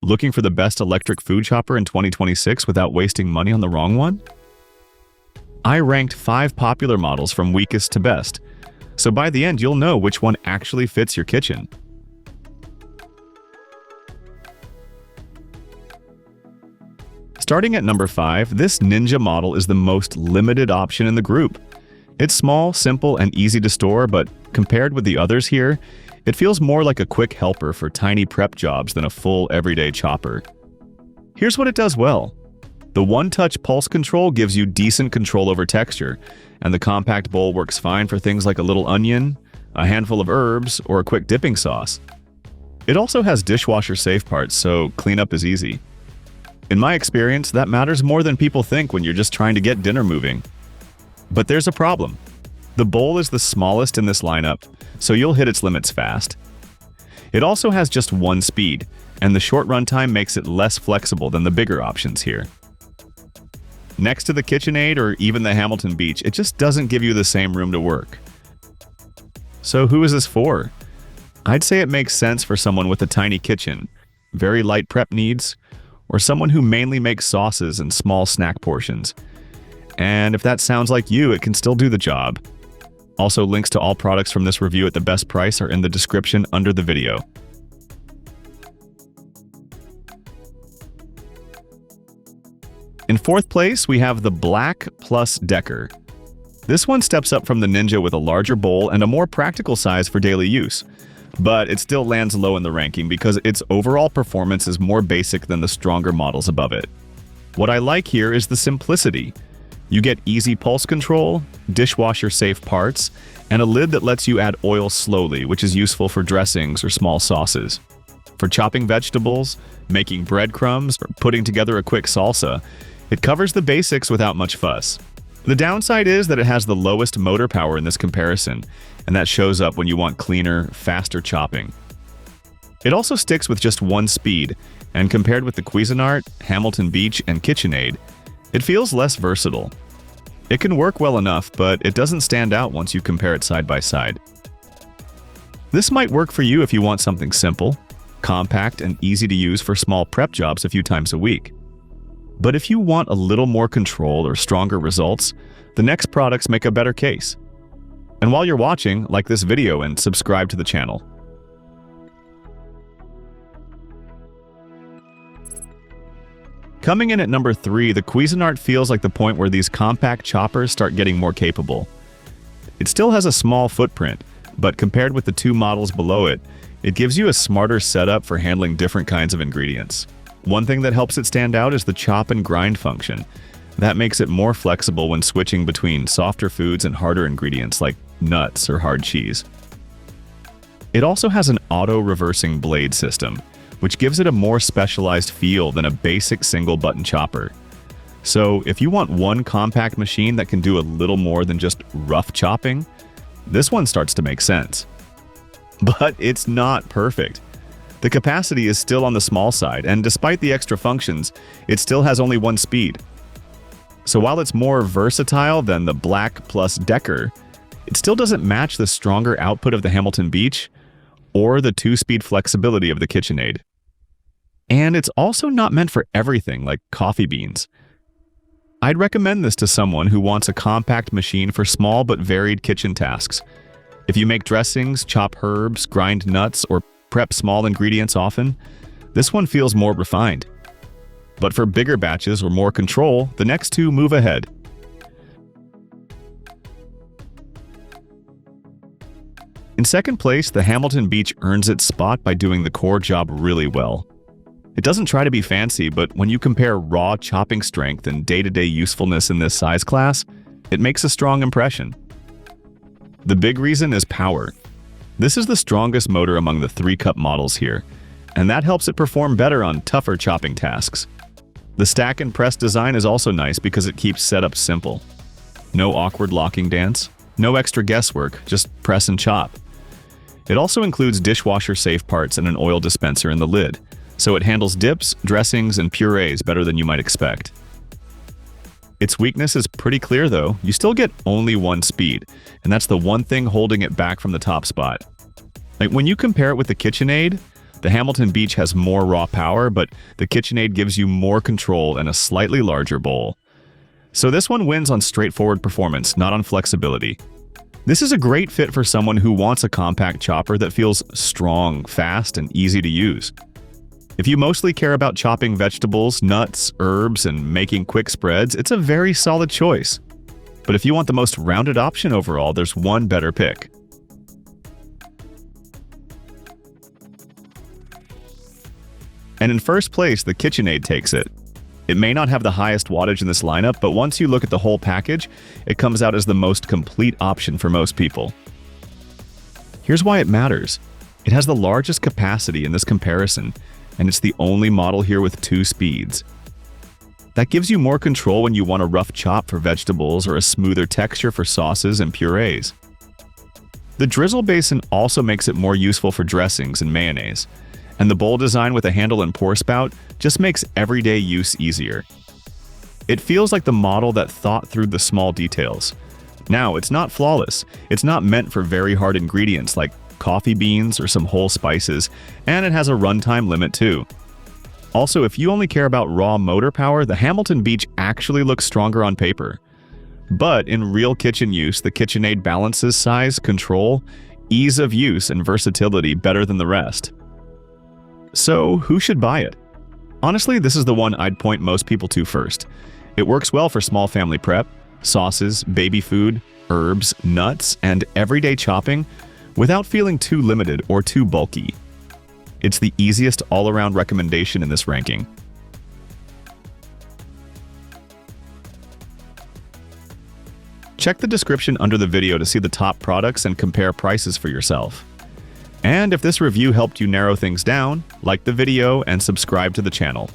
Looking for the best electric food chopper in 2026 without wasting money on the wrong one? I ranked 5 popular models from weakest to best, so by the end you'll know which one actually fits your kitchen. Starting at number 5, this Ninja model is the most limited option in the group. It's small, simple, and easy to store, but compared with the others here, it feels more like a quick helper for tiny prep jobs than a full everyday chopper. Here's what it does well. The one-touch pulse control gives you decent control over texture, and the compact bowl works fine for things like a little onion, a handful of herbs, or a quick dipping sauce. It also has dishwasher-safe parts, so cleanup is easy. In my experience, that matters more than people think when you're just trying to get dinner moving. But there's a problem. The bowl is the smallest in this lineup, so you'll hit its limits fast. It also has just one speed, and the short runtime makes it less flexible than the bigger options here. Next to the KitchenAid or even the Hamilton Beach, it just doesn't give you the same room to work. So who is this for? I'd say it makes sense for someone with a tiny kitchen, very light prep needs, or someone who mainly makes sauces and small snack portions. And if that sounds like you, it can still do the job. Also, links to all products from this review at the best price are in the description under the video. In 4th place, we have the BLACK+DECKER. This one steps up from the Ninja with a larger bowl and a more practical size for daily use. But it still lands low in the ranking because its overall performance is more basic than the stronger models above it. What I like here is the simplicity. You get easy pulse control, dishwasher-safe parts, and a lid that lets you add oil slowly, which is useful for dressings or small sauces. For chopping vegetables, making breadcrumbs, or putting together a quick salsa, it covers the basics without much fuss. The downside is that it has the lowest motor power in this comparison, and that shows up when you want cleaner, faster chopping. It also sticks with just one speed, and compared with the Cuisinart, Hamilton Beach, and KitchenAid, it feels less versatile. It can work well enough, but it doesn't stand out once you compare it side by side. This might work for you if you want something simple, compact, and easy to use for small prep jobs a few times a week. But if you want a little more control or stronger results, the next products make a better case. And while you're watching, like this video and subscribe to the channel. Coming in at number 3, the Cuisinart feels like the point where these compact choppers start getting more capable. It still has a small footprint, but compared with the 2 models below it, it gives you a smarter setup for handling different kinds of ingredients. One thing that helps it stand out is the chop and grind function. That makes it more flexible when switching between softer foods and harder ingredients like nuts or hard cheese. It also has an auto-reversing blade system, which gives it a more specialized feel than a basic single-button chopper. So if you want one compact machine that can do a little more than just rough chopping, this one starts to make sense. But it's not perfect. The capacity is still on the small side, and despite the extra functions, it still has only one speed. So while it's more versatile than the BLACK+DECKER, it still doesn't match the stronger output of the Hamilton Beach or the 2-speed flexibility of the KitchenAid. And it's also not meant for everything like coffee beans. I'd recommend this to someone who wants a compact machine for small but varied kitchen tasks. If you make dressings, chop herbs, grind nuts, or prep small ingredients often, this one feels more refined. But for bigger batches or more control, the next 2 move ahead. In 2nd place, the Hamilton Beach earns its spot by doing the core job really well. It doesn't try to be fancy, but when you compare raw chopping strength and day-to-day usefulness in this size class, it makes a strong impression. The big reason is power. This is the strongest motor among the 3-cup models here, and that helps it perform better on tougher chopping tasks. The stack and press design is also nice because it keeps setup simple. No awkward locking dance, no extra guesswork, just press and chop. It also includes dishwasher-safe parts and an oil dispenser in the lid, so it handles dips, dressings, and purees better than you might expect. Its weakness is pretty clear though. You still get only one speed, and that's the one thing holding it back from the top spot. Like when you compare it with the KitchenAid, The Hamilton Beach has more raw power, but the KitchenAid gives you more control and a slightly larger bowl. So this one wins on straightforward performance, not on flexibility. This is a great fit for someone who wants a compact chopper that feels strong, fast, and easy to use. If you mostly care about chopping vegetables, nuts, herbs, and making quick spreads, it's a very solid choice. But if you want the most rounded option overall, there's one better pick. And in first place, the KitchenAid takes it. It may not have the highest wattage in this lineup, but once you look at the whole package, it comes out as the most complete option for most people. Here's why it matters. It has the largest capacity in this comparison, and it's the only model here with 2 speeds. That gives you more control when you want a rough chop for vegetables or a smoother texture for sauces and purees. The drizzle basin also makes it more useful for dressings and mayonnaise, and the bowl design with a handle and pour spout just makes everyday use easier. It feels like the model that thought through the small details. Now, it's not flawless. It's not meant for very hard ingredients like coffee beans or some whole spices, and it has a runtime limit too. Also, if you only care about raw motor power, the Hamilton Beach actually looks stronger on paper. But in real kitchen use, the KitchenAid balances size, control, ease of use, and versatility better than the rest. So, who should buy it? Honestly, this is the one I'd point most people to first. It works well for small family prep, sauces, baby food, herbs, nuts, and everyday chopping without feeling too limited or too bulky. It's the easiest all-around recommendation in this ranking. Check the description under the video to see the top products and compare prices for yourself. And if this review helped you narrow things down, like the video and subscribe to the channel.